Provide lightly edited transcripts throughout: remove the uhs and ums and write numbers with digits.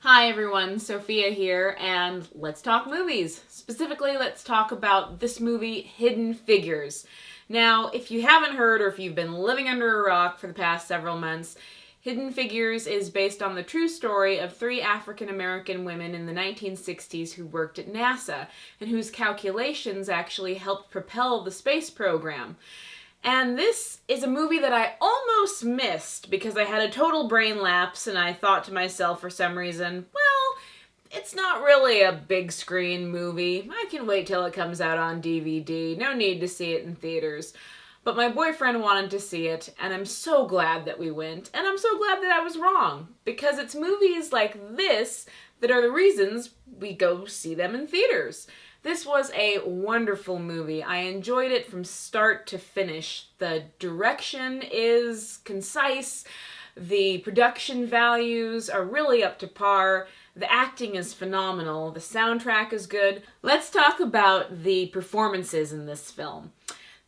Hi everyone, Sophia here, and let's talk movies. Specifically, let's talk about this movie, Hidden Figures. Now, if you haven't heard or if you've been living under a rock for the past several months, Hidden Figures is based on the true story of three African American women in the 1960s who worked at NASA and whose calculations actually helped propel the space program. And this is a movie that I almost missed because I had a total brain lapse and I thought to myself for some reason, well, it's not really a big screen movie. I can wait till it comes out on DVD. No need to see it in theaters. But my boyfriend wanted to see it, and I'm so glad that we went, and I'm so glad that I was wrong, because it's movies like this that are the reasons we go see them in theaters. This was a wonderful movie. I enjoyed it from start to finish. The direction is concise. The production values are really up to par. The acting is phenomenal. The soundtrack is good. Let's talk about the performances in this film.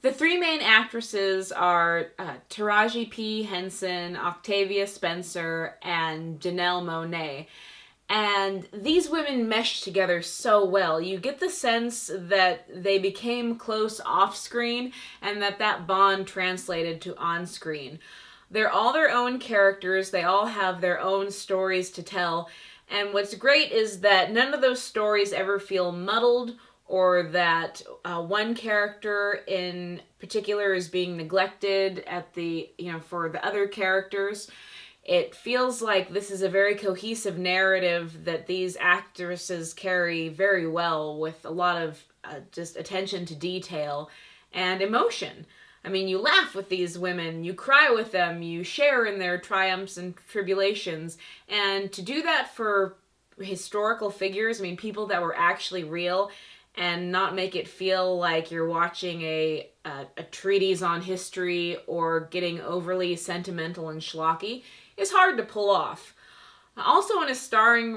The three main actresses are Taraji P. Henson, Octavia Spencer, and Janelle Monáe. And these women mesh together so well. You get the sense that they became close off-screen and that bond translated to on-screen. They're all their own characters. They all have their own stories to tell. And what's great is that none of those stories ever feel muddled or that one character in particular is being neglected for the other characters. It feels like this is a very cohesive narrative that these actresses carry very well with a lot of just attention to detail and emotion. I mean, you laugh with these women, you cry with them, you share in their triumphs and tribulations. And to do that for historical figures, I mean, people that were actually real, and not make it feel like you're watching a treatise on history or getting overly sentimental and schlocky, is hard to pull off. Also in a supporting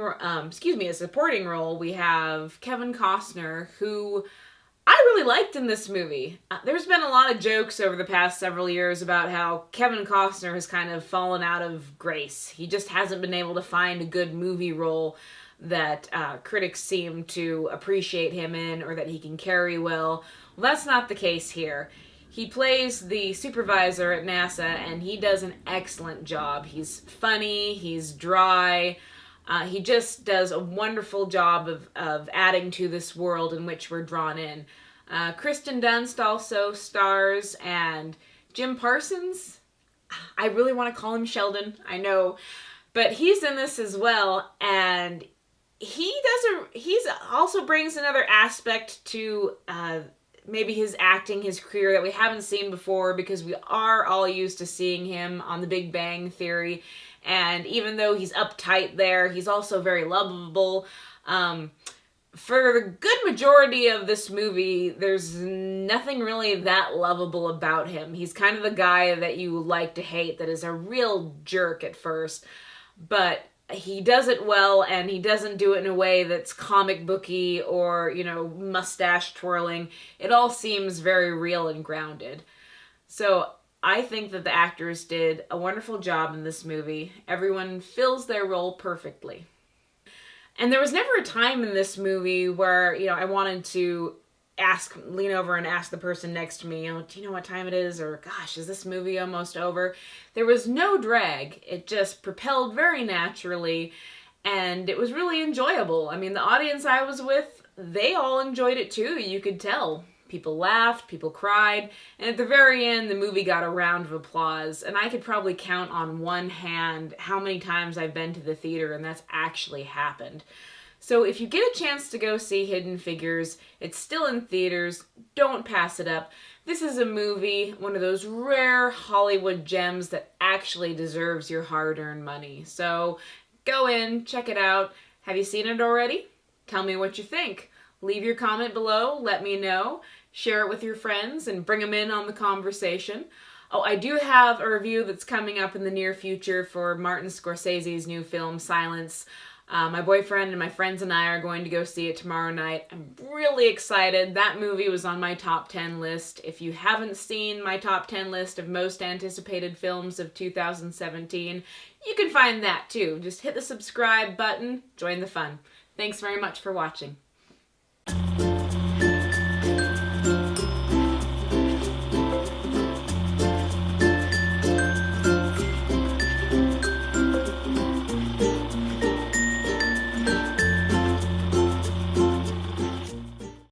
role, we have Kevin Costner, who I really liked in this movie. There's been a lot of jokes over the past several years about how Kevin Costner has kind of fallen out of grace. He just hasn't been able to find a good movie role that critics seem to appreciate him in or that he can carry well. Well, that's not the case here. He plays the supervisor at NASA, and he does an excellent job. He's funny, he's dry, he just does a wonderful job of adding to this world in which we're drawn in. Kristen Dunst also stars, and Jim Parsons, I really want to call him Sheldon, I know, but he's in this as well, and he also brings another aspect to maybe his acting, his career that we haven't seen before, because we are all used to seeing him on The Big Bang Theory. And even though he's uptight there, he's also very lovable. For the good majority of this movie, there's nothing really that lovable about him. He's kind of the guy that you like to hate, that is a real jerk at first. But he does it well, and he doesn't do it in a way that's comic booky or, mustache twirling. It all seems very real and grounded. So I think that the actors did a wonderful job in this movie. Everyone fills their role perfectly. And there was never a time in this movie where, I wanted to lean over and ask the person next to me, do you know what time it is? Or, gosh, is this movie almost over? There was no drag. It just propelled very naturally, and it was really enjoyable. I mean, the audience I was with, they all enjoyed it too. You could tell. People laughed, people cried, and at the very end, the movie got a round of applause, and I could probably count on one hand how many times I've been to the theater and that's actually happened. So if you get a chance to go see Hidden Figures, it's still in theaters, don't pass it up. This is a movie, one of those rare Hollywood gems that actually deserves your hard-earned money. So go in, check it out. Have you seen it already? Tell me what you think. Leave your comment below, let me know. Share it with your friends and bring them in on the conversation. Oh, I do have a review that's coming up in the near future for Martin Scorsese's new film, Silence. My boyfriend and my friends and I are going to go see it tomorrow night. I'm really excited. That movie was on my top 10 list. If you haven't seen my top 10 list of most anticipated films of 2017, you can find that too. Just hit the subscribe button, join the fun. Thanks very much for watching.